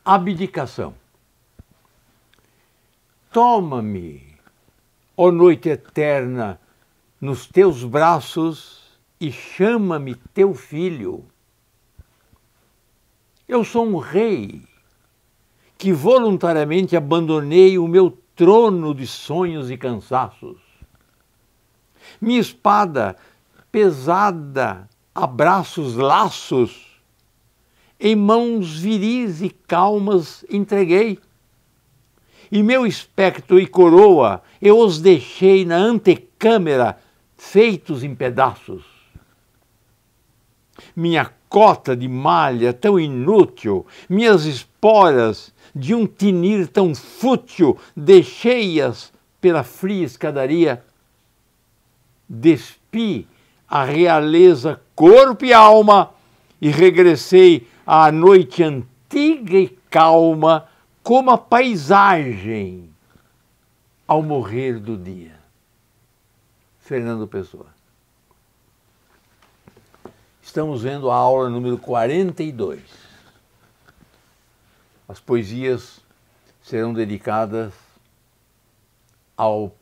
Abdicação. Toma-me, ó noite eterna, nos teus braços e chama-me teu filho. Eu sou um rei que voluntariamente abandonei o meu trono de sonhos e cansaços. Minha espada pesada a braços laços, em mãos viris e calmas entreguei. E meu espectro e coroa eu os deixei na antecâmara, feitos em pedaços. Minha cota de malha tão inútil, minhas esporas de um tinir tão fútil, deixei-as pela fria escadaria. Despi a realeza corpo e alma e regressei à noite antiga e calma, como a paisagem ao morrer do dia. Fernando Pessoa. Estamos vendo a aula número 42. As poesias serão dedicadas ao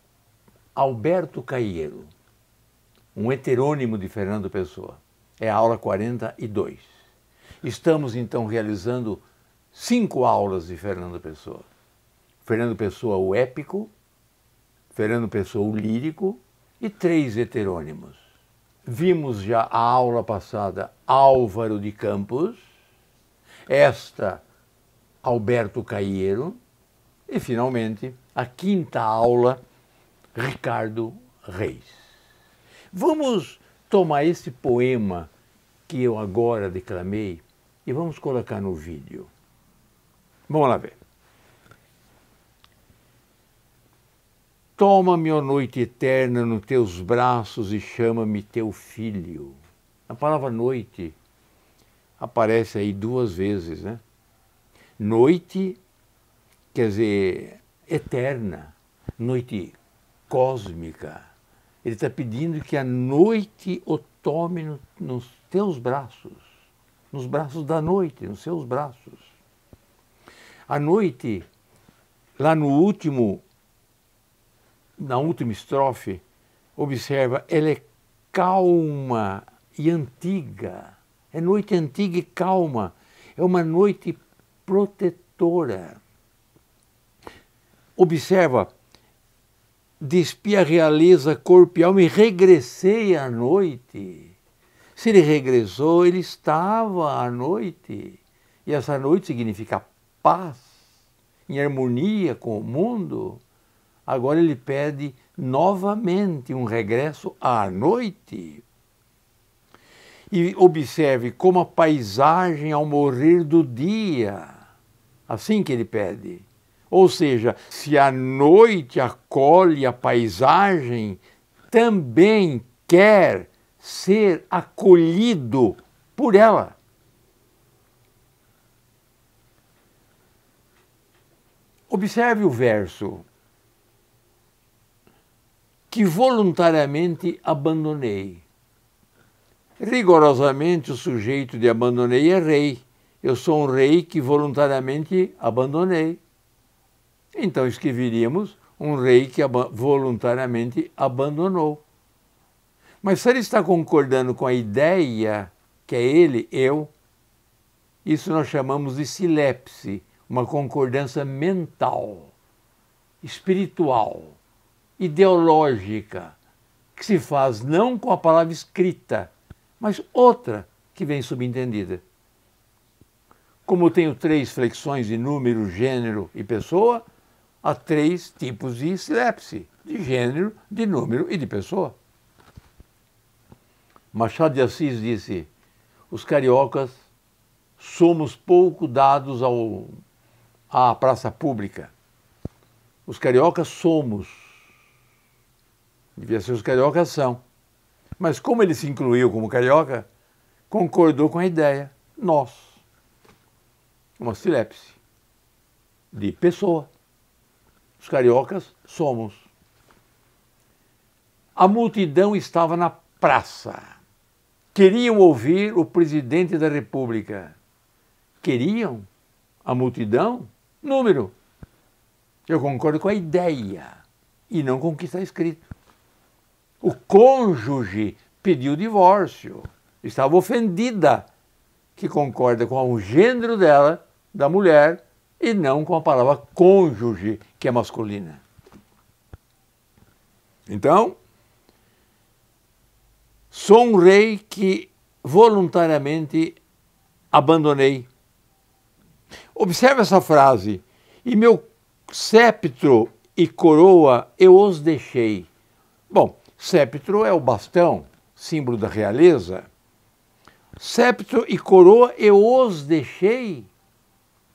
Alberto Caieiro, um heterônimo de Fernando Pessoa. É a aula 42. Estamos então realizando 5 aulas de Fernando Pessoa. Fernando Pessoa, o épico, Fernando Pessoa, o lírico e 3 heterônimos. Vimos já a aula passada Álvaro de Campos, esta Alberto Caieiro e, finalmente, a 5ª aula Ricardo Reis. Vamos tomar esse poema que eu agora declamei e vamos colocar no vídeo. Vamos lá ver. Toma-me, ó noite eterna, nos teus braços e chama-me teu filho. A palavra noite aparece aí 2 vezes, né? Noite, quer dizer, eterna, noite cósmica. Ele está pedindo que a noite o tome nos teus braços, nos braços da noite, nos seus braços. A noite, lá na última estrofe, observa, ela é calma e antiga. É noite antiga e calma. É uma noite protetora. Observa, despi a realeza corpo e alma e regressei à noite. Se ele regressou, ele estava à noite. E essa noite significa paz, em harmonia com o mundo. Agora ele pede novamente um regresso à noite. E observe como a paisagem ao morrer do dia. Assim que ele pede. Ou seja, se a noite acolhe a paisagem, também quer ser acolhido por ela. Observe o verso. Que voluntariamente abandonei. Rigorosamente o sujeito de abandonei é rei. Eu sou um rei que voluntariamente abandonei. Então escreveríamos um rei que voluntariamente abandonou. Mas se ele está concordando com a ideia que é ele, eu, isso nós chamamos de silepse, uma concordância mental, espiritual, ideológica, que se faz não com a palavra escrita, mas outra que vem subentendida. Como eu tenho 3 flexões de número, gênero e pessoa, há 3 tipos de silepse, de gênero, de número e de pessoa. Machado de Assis disse, os cariocas somos pouco dados à praça pública. Os cariocas somos. Devia ser os cariocas são. Mas como ele se incluiu como carioca, concordou com a ideia. Nós. Uma silepse de pessoa. Os cariocas somos. A multidão estava na praça. Queriam ouvir o presidente da República. Queriam? a multidão, número. Eu concordo com a ideia e não com o que está escrito. O cônjuge pediu divórcio, estava ofendida, que concorda com o gênero dela, da mulher, e não com a palavra cônjuge, que é masculina. Então, sou um rei que voluntariamente abandonei. Observe essa frase. E meu sceptro e coroa eu os deixei. Bom, sceptro é o bastão, símbolo da realeza. Sceptro e coroa eu os deixei.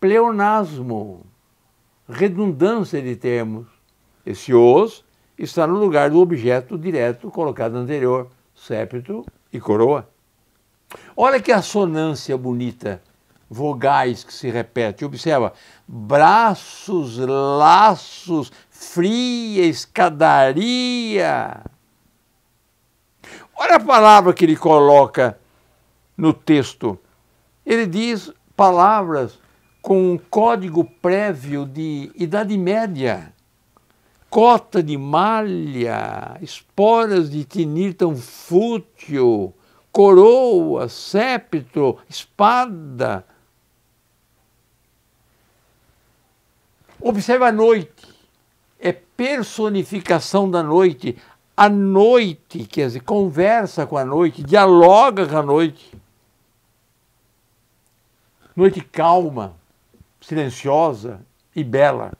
Pleonasmo, redundância de termos. Esse os está no lugar do objeto direto colocado anterior, sceptro e coroa. Olha que assonância bonita, vogais que se repetem. Observa, braços, laços, fria escadaria. Olha a palavra que ele coloca no texto. Ele diz palavras com um código prévio de Idade Média. Cota de malha, esporas de tinir tão fútil, coroa, sceptro, espada. Observe a noite, é personificação da noite. A noite, quer dizer, conversa com a noite, dialoga com a noite. Noite calma, silenciosa e bela.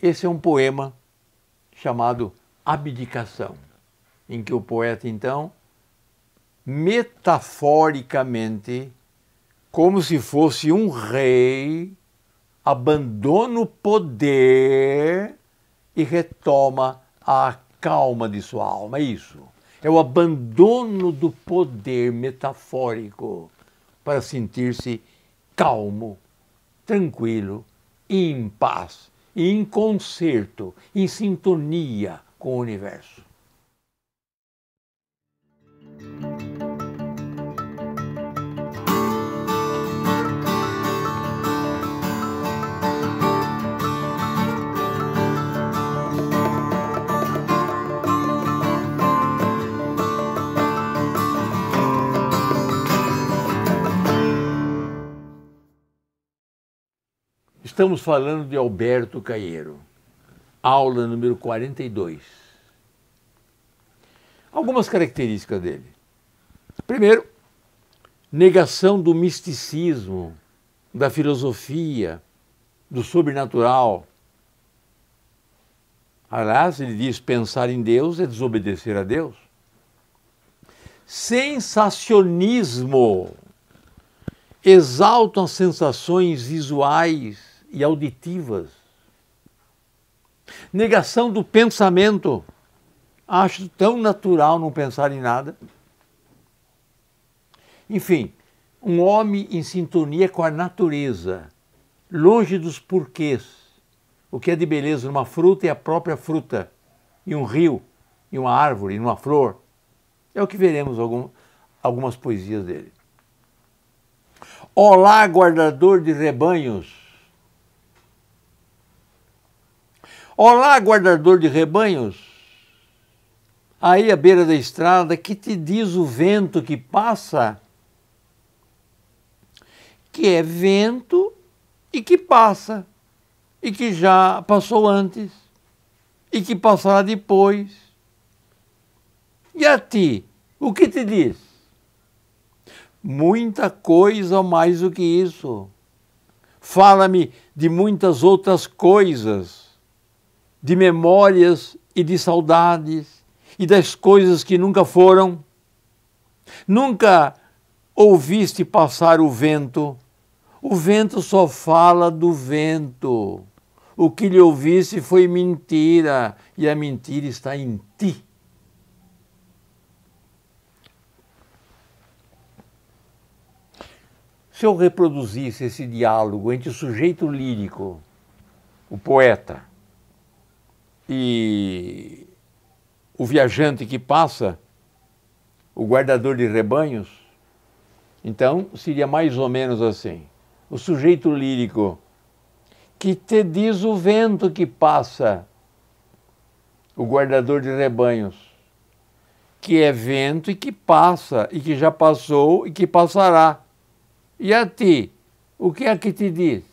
Esse é um poema chamado Abdicação, em que o poeta, então, metaforicamente, como se fosse um rei, abandona o poder e retoma a calma de sua alma. É isso. É o abandono do poder metafórico para sentir-se calmo, tranquilo, em paz, em concerto, em sintonia com o universo. Estamos falando de Alberto Caeiro, aula número 42. Algumas características dele. Primeiro, negação do misticismo, da filosofia, do sobrenatural. Aliás, ele diz: pensar em Deus é desobedecer a Deus. Sensacionismo. Exaltam as sensações visuais e auditivas. Negação do pensamento. Acho tão natural não pensar em nada. Enfim, um homem em sintonia com a natureza, longe dos porquês. O que é de beleza numa fruta é a própria fruta, em um rio, em uma árvore, em uma flor. É o que veremos algumas poesias dele. Olá, guardador de rebanhos. Olá, guardador de rebanhos. Aí à beira da estrada, que te diz o vento que passa? Que é vento e que passa, e que já passou antes, e que passará depois. E a ti, o que te diz? Muita coisa mais do que isso. Fala-me de muitas outras coisas, de memórias e de saudades, e das coisas que nunca foram. Nunca ouviste passar o vento. O vento só fala do vento. O que lhe ouviste foi mentira, e a mentira está em ti. Se eu reproduzisse esse diálogo entre o sujeito lírico, o poeta, e o viajante que passa, o guardador de rebanhos, Então, seria mais ou menos assim. O sujeito lírico, que te diz o vento que passa, o guardador de rebanhos, que é vento e que passa, e que já passou e que passará. E a ti, o que é que te diz?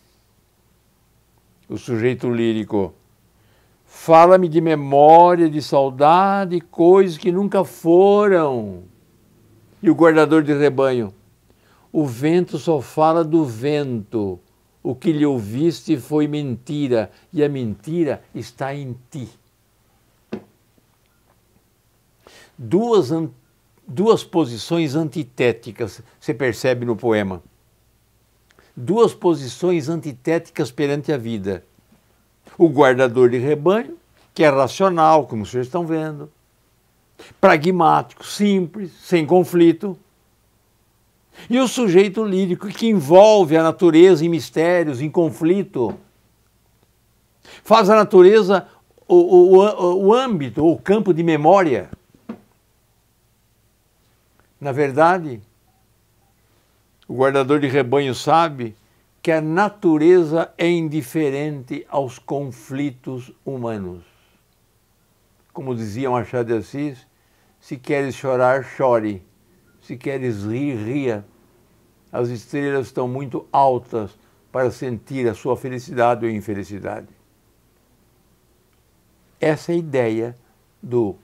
O sujeito lírico, fala-me de memória, de saudade, coisas que nunca foram. E o guardador de rebanho, o vento só fala do vento. O que lhe ouviste foi mentira, e a mentira está em ti. Duas posições antitéticas você percebe no poema. Duas posições antitéticas perante a vida. O guardador de rebanho, que é racional, como vocês estão vendo, pragmático, simples, sem conflito. E o sujeito lírico, que envolve a natureza em mistérios, em conflito. Faz a natureza o âmbito, o campo de memória. Na verdade, o guardador de rebanho sabe que a natureza é indiferente aos conflitos humanos. Como dizia Machado de Assis, se queres chorar, chore. Se queres rir, ria. As estrelas estão muito altas para sentir a sua felicidade ou infelicidade. Essa é a ideia do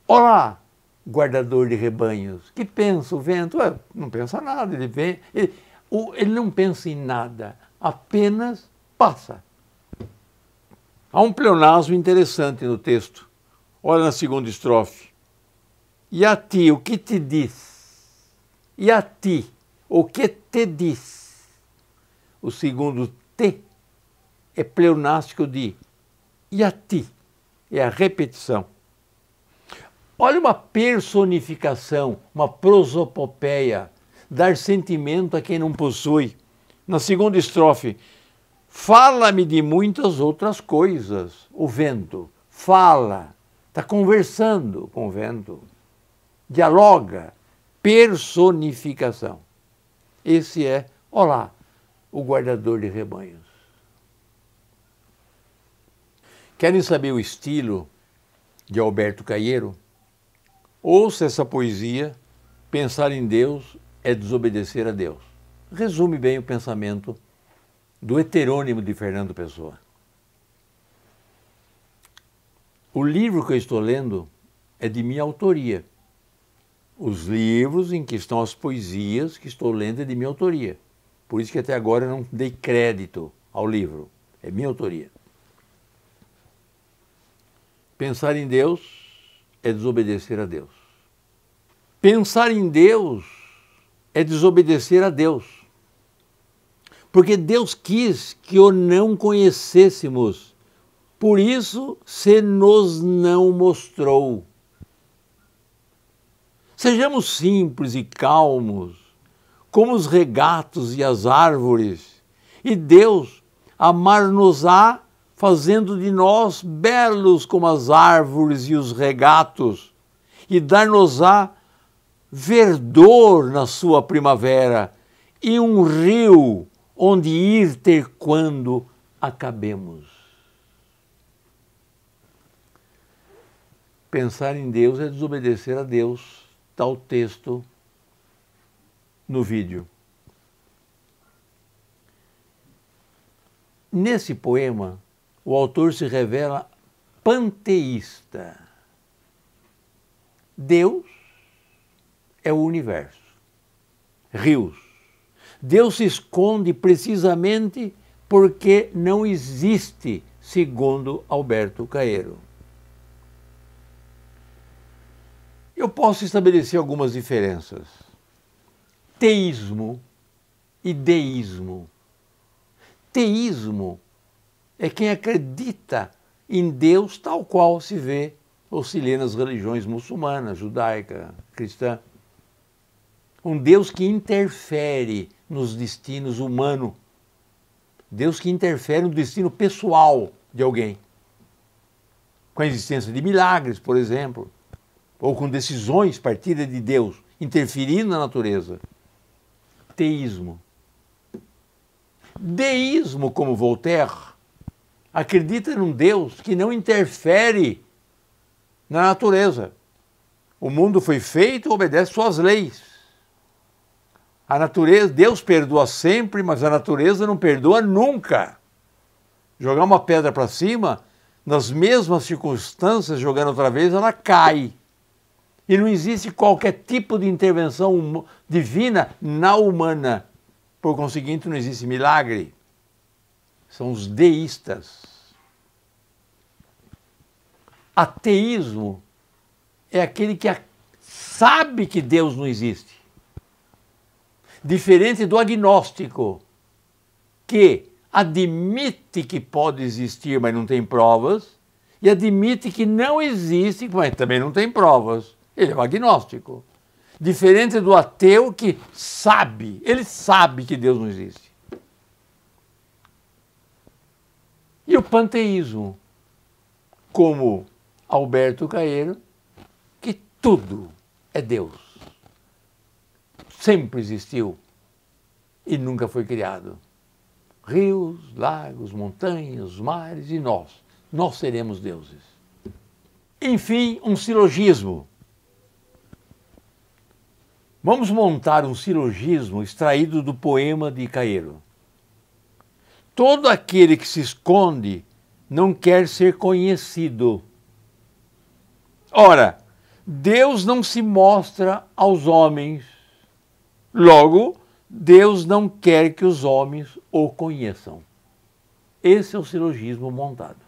olá, guardador de rebanhos. Que pensa o vento? Não pensa nada, ele vem, ele não pensa em nada, apenas passa. Há um pleonasmo interessante no texto. Olha na segunda estrofe. E a ti, o que te diz? E a ti, o que te diz? O segundo te é pleonástico de e a ti, é a repetição. Olha uma personificação, uma prosopopeia, dar sentimento a quem não possui. Na segunda estrofe, fala-me de muitas outras coisas. O vento fala, está conversando com o vento, dialoga, personificação. Esse é, olá, o guardador de rebanhos. Querem saber o estilo de Alberto Caeiro? Ouça essa poesia, pensar em Deus é desobedecer a Deus. Resume bem o pensamento do heterônimo de Fernando Pessoa. O livro que eu estou lendo é de minha autoria. Os livros em que estão as poesias que estou lendo é de minha autoria. Por isso que até agora eu não dei crédito ao livro. É minha autoria. Pensar em Deus é desobedecer a Deus. Pensar em Deus é desobedecer a Deus. Porque Deus quis que o não conhecêssemos. Por isso, se nos não mostrou. Sejamos simples e calmos, como os regatos e as árvores, e Deus amar-nos-á, fazendo de nós belos como as árvores e os regatos, e dar-nos-á verdor na sua primavera, e um rio onde ir ter quando acabemos. Pensar em Deus é desobedecer a Deus, está o texto no vídeo. Nesse poema, o autor se revela panteísta. Deus é o universo. Rios. Deus se esconde precisamente porque não existe, segundo Alberto Caeiro. Eu posso estabelecer algumas diferenças. Teísmo e deísmo. Teísmo é quem acredita em Deus tal qual se vê ou se lê nas religiões muçulmanas, judaica, cristã. Um Deus que interfere nos destinos humanos. Deus que interfere no destino pessoal de alguém. Com a existência de milagres, por exemplo, ou com decisões partidas de Deus, interferindo na natureza. ateísmo. Deísmo, como Voltaire, acredita num Deus que não interfere na natureza. O mundo foi feito e obedece suas leis. A natureza, Deus perdoa sempre, mas a natureza não perdoa nunca. Jogar uma pedra para cima, nas mesmas circunstâncias, jogando outra vez, ela cai. E não existe qualquer tipo de intervenção divina na humana. Por conseguinte, não existe milagre. São os deístas. Ateísmo é aquele que sabe que Deus não existe. Diferente do agnóstico, que admite que pode existir, mas não tem provas, e admite que não existe, mas também não tem provas. Ele é um agnóstico. Diferente do ateu que sabe, ele sabe que Deus não existe. E o panteísmo, como Alberto Caeiro, que tudo é Deus. Sempre existiu e nunca foi criado. Rios, lagos, montanhas, mares e nós seremos deuses. Enfim, um silogismo. Vamos montar um silogismo extraído do poema de Caeiro. Todo aquele que se esconde não quer ser conhecido. Ora, Deus não se mostra aos homens. Logo, Deus não quer que os homens o conheçam. Esse é o silogismo montado.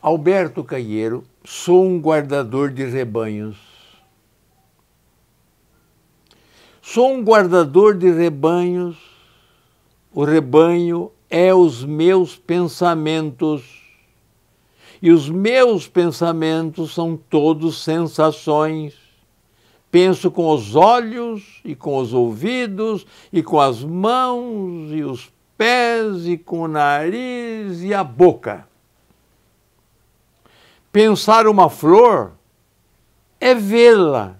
Alberto Caeiro, sou um guardador de rebanhos. Sou um guardador de rebanhos. O rebanho é os meus pensamentos. E os meus pensamentos são todos sensações. Penso com os olhos e com os ouvidos e com as mãos e os pés e com o nariz e a boca. Pensar uma flor é vê-la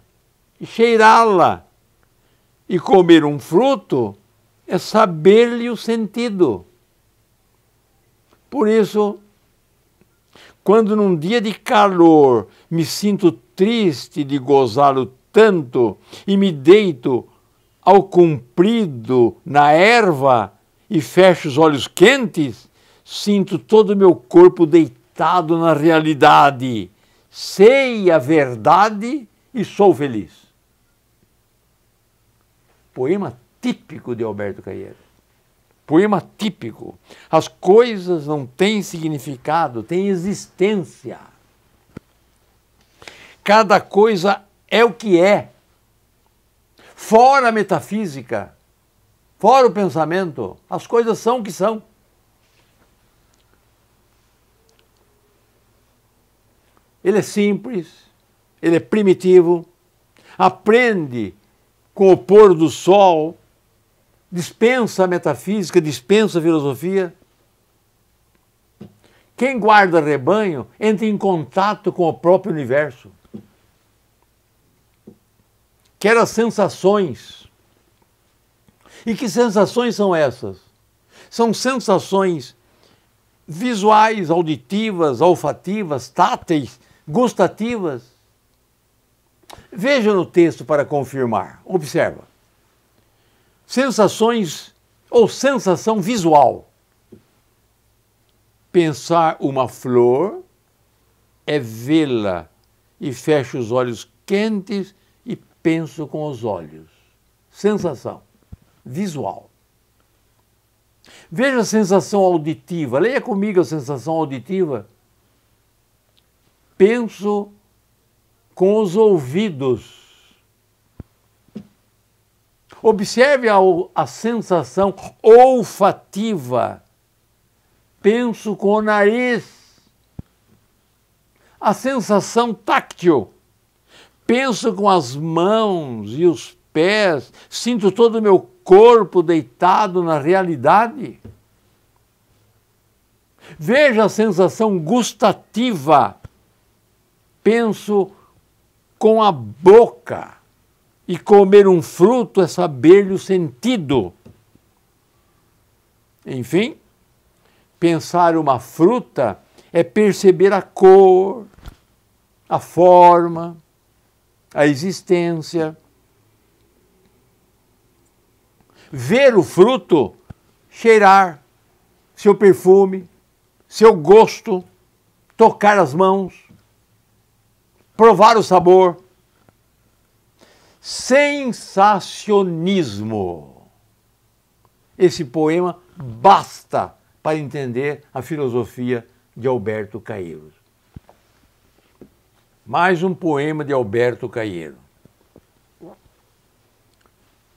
e cheirá-la. E comer um fruto é saber-lhe o sentido. Por isso, quando num dia de calor me sinto triste de gozá-lo tanto e me deito ao comprido na erva e fecho os olhos quentes, sinto todo o meu corpo deitado na realidade. Sei a verdade e sou feliz. Poema típico de Alberto Caeiro. Poema típico. As coisas não têm significado, têm existência. Cada coisa é o que é. Fora a metafísica, fora o pensamento, as coisas são o que são. Ele é simples, ele é primitivo, aprende com o pôr do sol, dispensa a metafísica, dispensa a filosofia. Quem guarda rebanho entra em contato com o próprio universo. Quer as sensações. E que sensações são essas? São sensações visuais, auditivas, olfativas, táteis, gustativas. Veja no texto para confirmar. Observa. Sensações ou sensação visual. Pensar uma flor é vê-la e fecho os olhos quentes e penso com os olhos. Sensação visual. Veja a sensação auditiva. Leia comigo a sensação auditiva. Penso com os ouvidos. Observe a sensação olfativa. Penso com o nariz. A sensação táctil. Penso com as mãos e os pés. Sinto todo o meu corpo deitado na realidade. Veja a sensação gustativa. Penso com a boca. E comer um fruto é saber-lhe o sentido. Enfim, pensar uma fruta é perceber a cor, a forma, a existência. Ver o fruto, cheirar, seu perfume, seu gosto, tocar as mãos, provar o sabor. Sensacionismo. Esse poema basta para entender a filosofia de Alberto Caeiro. Mais um poema de Alberto Caeiro.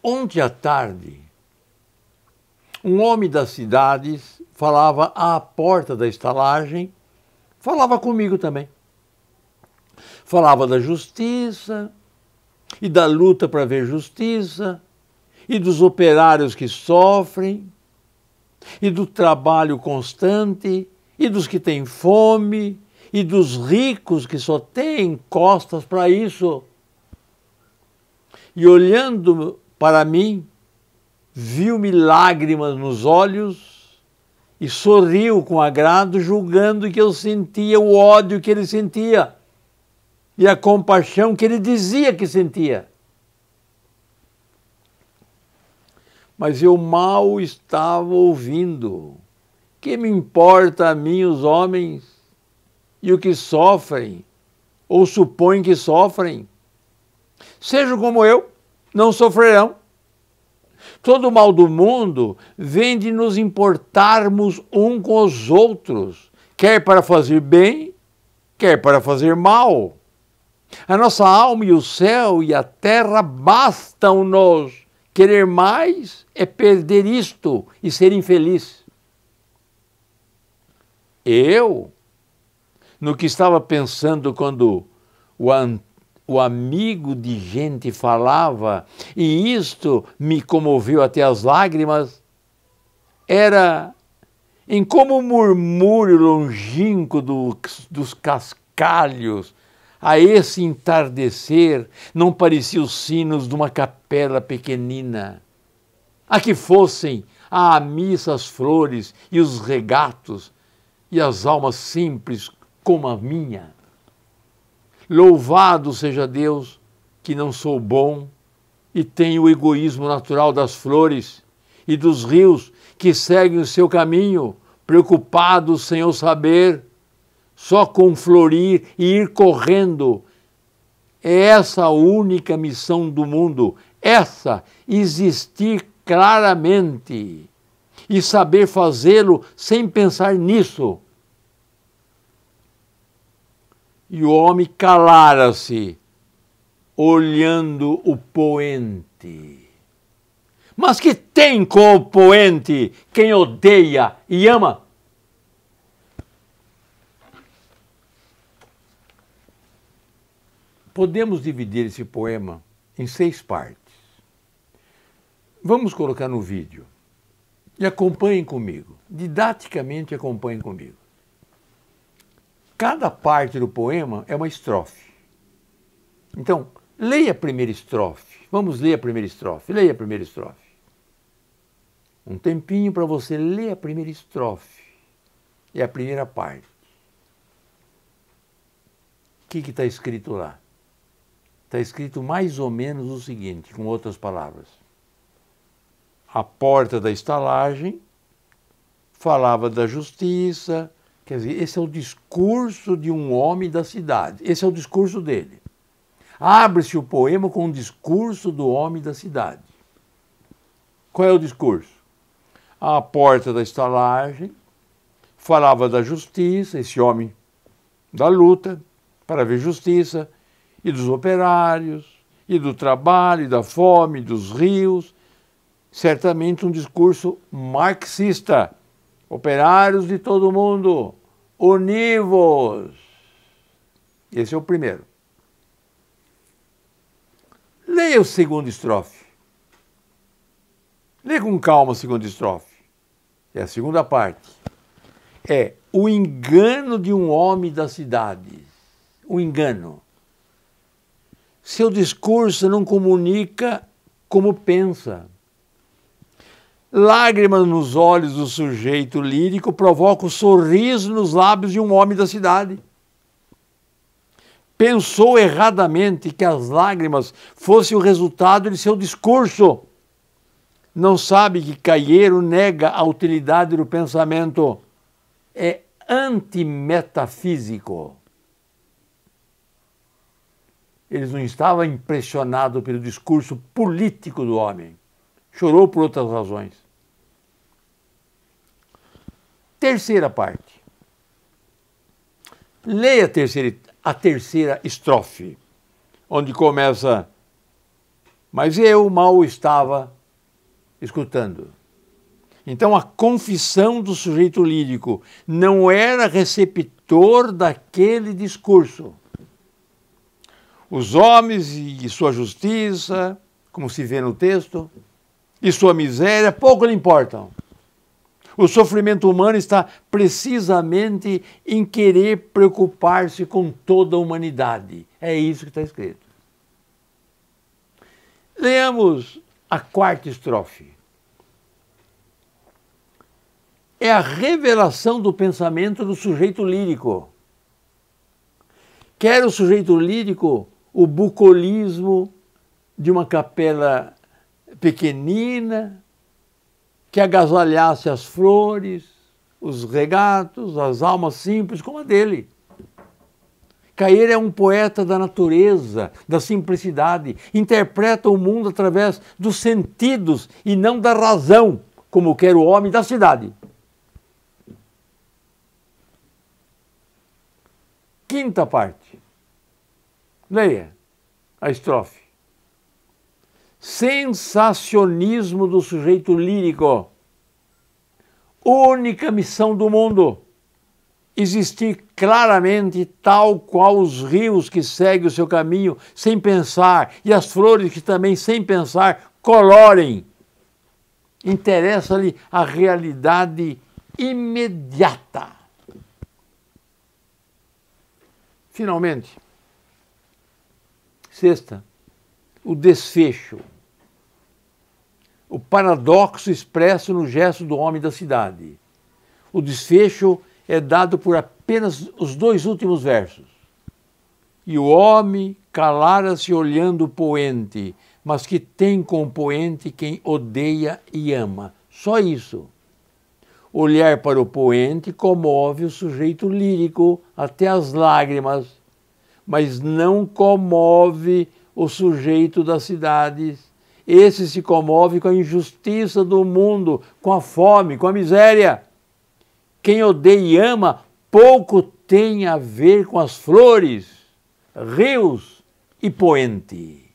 Ontem à tarde, um homem das cidades falava à porta da estalagem, falava comigo também. Falava da justiça e da luta para ver justiça, e dos operários que sofrem, e do trabalho constante, e dos que têm fome, e dos ricos que só têm costas para isso. E olhando para mim, viu-me lágrimas nos olhos e sorriu com agrado, julgando que eu sentia o ódio que ele sentia e a compaixão que ele dizia que sentia. Mas eu mal estava ouvindo. Que me importa a mim os homens e o que sofrem, ou supõem que sofrem? Sejam como eu, não sofrerão. Todo o mal do mundo vem de nos importarmos um com os outros, quer para fazer bem, quer para fazer mal. A nossa alma e o céu e a terra bastam-nos. Querer mais é perder isto e ser infeliz. Eu, no que estava pensando quando o amigo de gente falava, e isto me comoveu até as lágrimas, era em como o murmúrio longínquo dos cascalhos, a esse entardecer, não parecia os sinos de uma capela pequenina. A que fossem à missa as flores e os regatos e as almas simples como a minha. Louvado seja Deus que não sou bom e tenho o egoísmo natural das flores e dos rios que seguem o seu caminho, preocupados sem eu saber, só com florir e ir correndo. É essa a única missão do mundo, essa, existir claramente e saber fazê-lo sem pensar nisso. E o homem calara-se, olhando o poente. Mas que tem com o poente quem odeia e ama? Podemos dividir esse poema em 6 partes. Vamos colocar no vídeo. E acompanhem comigo. Didaticamente acompanhem comigo. Cada parte do poema é uma estrofe. Então, leia a primeira estrofe. Vamos ler a primeira estrofe. Leia a primeira estrofe. Um tempinho para você ler a primeira estrofe. É a primeira parte. O que está escrito lá? Está escrito mais ou menos o seguinte, com outras palavras. A porta da estalagem falava da justiça. Quer dizer, esse é o discurso de um homem da cidade. Esse é o discurso dele. Abre-se o poema com o discurso do homem da cidade. Qual é o discurso? A porta da estalagem falava da justiça, esse homem da luta para ver justiça, e dos operários, e do trabalho, e da fome, dos rios. Certamente um discurso marxista. Operários de todo mundo, univos. Esse é o primeiro. Leia a segunda estrofe. Leia com calma a segunda estrofe. É a segunda parte. É o engano de um homem das cidades. O engano. seu discurso não comunica como pensa. Lágrimas nos olhos do sujeito lírico provocam sorriso nos lábios de um homem da cidade. Pensou erradamente que as lágrimas fossem o resultado de seu discurso. Não sabe que Calheiro nega a utilidade do pensamento. É antimetafísico. Eles não estavam impressionados pelo discurso político do homem. Chorou por outras razões. Terceira parte. Leia a terceira estrofe, onde começa: mas eu mal estava escutando. Então a confissão do sujeito lírico não era receptor daquele discurso. Os homens e sua justiça, como se vê no texto, e sua miséria pouco lhe importam. O sofrimento humano está precisamente em querer preocupar-se com toda a humanidade. É isso que está escrito. Leamos a quarta estrofe. É a revelação do pensamento do sujeito lírico. Quer o sujeito lírico o bucolismo de uma capela pequenina, que agasalhasse as flores, os regatos, as almas simples como a dele. Calheiro é um poeta da natureza, da simplicidade, interpreta o mundo através dos sentidos e não da razão, como quer o homem da cidade. Quinta parte. Leia a estrofe. Sensacionismo do sujeito lírico. Única missão do mundo. Existir claramente tal qual os rios que seguem o seu caminho sem pensar e as flores que também sem pensar colorem. Interessa-lhe a realidade imediata. Finalmente, sexta, o desfecho. O paradoxo expresso no gesto do homem da cidade. O desfecho é dado por apenas os dois últimos versos. E o homem calara-se olhando o poente, mas que tem com o poente quem odeia e ama. Só isso. Olhar para o poente comove o sujeito lírico até as lágrimas, mas não comove o sujeito das cidades. Esse se comove com a injustiça do mundo, com a fome, com a miséria. Quem odeia e ama pouco tem a ver com as flores, rios e poente.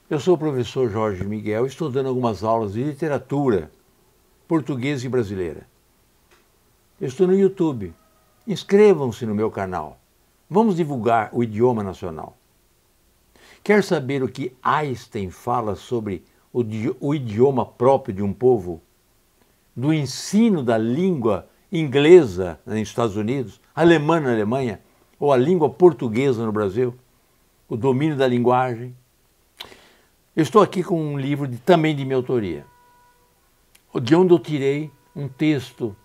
Eu sou o professor Jorge Miguel, estou dando algumas aulas de literatura portuguesa e brasileira. Eu estou no YouTube. Inscrevam-se no meu canal. Vamos divulgar o idioma nacional. Quer saber o que Einstein fala sobre o idioma próprio de um povo? Do ensino da língua inglesa nos Estados Unidos, alemã na Alemanha, ou a língua portuguesa no Brasil? O domínio da linguagem? Eu estou aqui com um livro também de minha autoria, de onde eu tirei um texto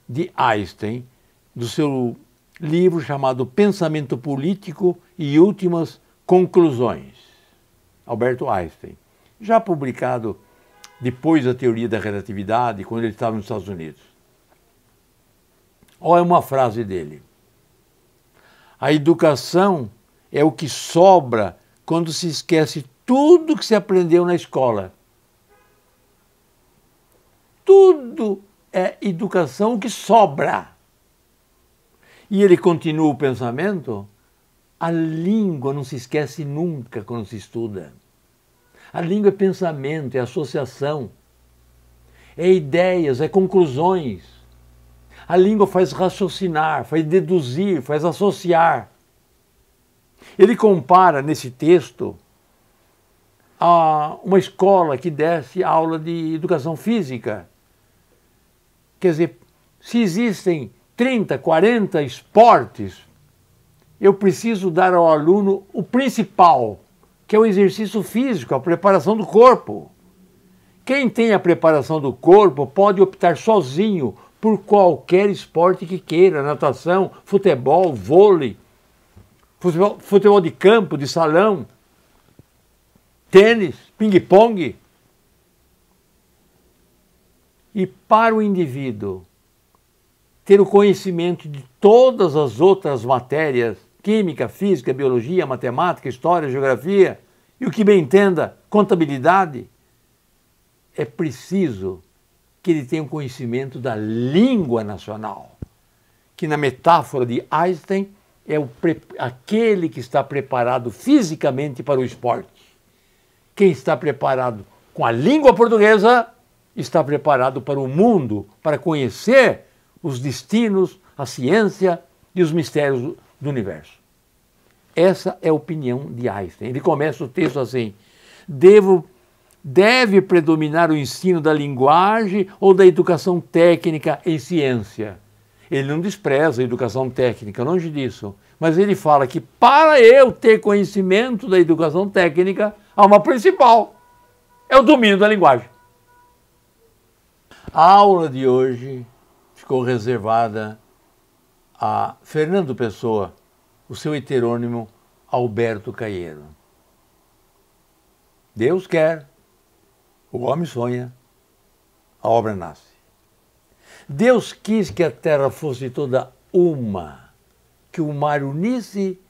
de Einstein, do seu livro chamado Pensamento Político e Últimas Conclusões, Alberto Einstein, já publicado depois da teoria da relatividade, quando ele estava nos Estados Unidos. Olha uma frase dele. A educação é o que sobra quando se esquece tudo que se aprendeu na escola. Tudo é educação, o que sobra. E ele continua o pensamento: a língua não se esquece nunca quando se estuda. A língua é pensamento, é associação, é ideias, é conclusões. A língua faz raciocinar, faz deduzir, faz associar. Ele compara nesse texto a uma escola que desse aula de educação física. Quer dizer, se existem 30, 40 esportes, eu preciso dar ao aluno o principal, que é o exercício físico, a preparação do corpo. Quem tem a preparação do corpo pode optar sozinho por qualquer esporte que queira, natação, futebol, vôlei, futebol de campo, de salão, tênis, ping-pong. E para o indivíduo ter o conhecimento de todas as outras matérias, química, física, biologia, matemática, história, geografia, e o que bem entenda, contabilidade, é preciso que ele tenha um conhecimento da língua nacional, que na metáfora de Einstein é aquele que está preparado fisicamente para o esporte. Quem está preparado com a língua portuguesa está preparado para o mundo, para conhecer os destinos, a ciência e os mistérios do universo. Essa é a opinião de Einstein. Ele começa o texto assim: deve predominar o ensino da linguagem ou da educação técnica em ciência. Ele não despreza a educação técnica, longe disso, mas ele fala que para eu ter conhecimento da educação técnica, há uma principal, é o domínio da linguagem. A aula de hoje ficou reservada a Fernando Pessoa, o seu heterônimo Alberto Caeiro. Deus quer, o homem sonha, a obra nasce. Deus quis que a terra fosse toda uma, que o mar unisse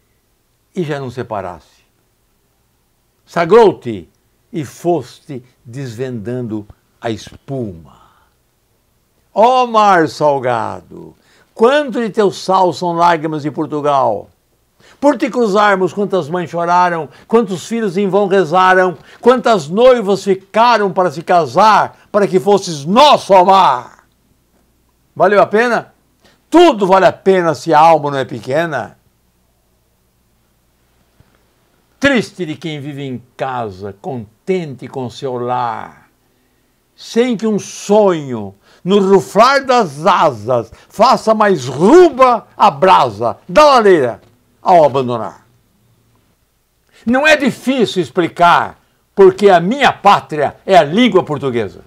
e já não separasse. Sagrou-te e foste desvendando a espuma. Ó mar salgado, quanto de teu sal são lágrimas de Portugal? Por te cruzarmos, quantas mães choraram, quantos filhos em vão rezaram, quantas noivas ficaram para se casar, para que fosses nosso, ó mar. Valeu a pena? Tudo vale a pena se a alma não é pequena. Triste de quem vive em casa, contente com seu lar, sem que um sonho, no ruflar das asas, faça mais ruba a brasa da lareira ao abandonar. Não é difícil explicar porque a minha pátria é a língua portuguesa.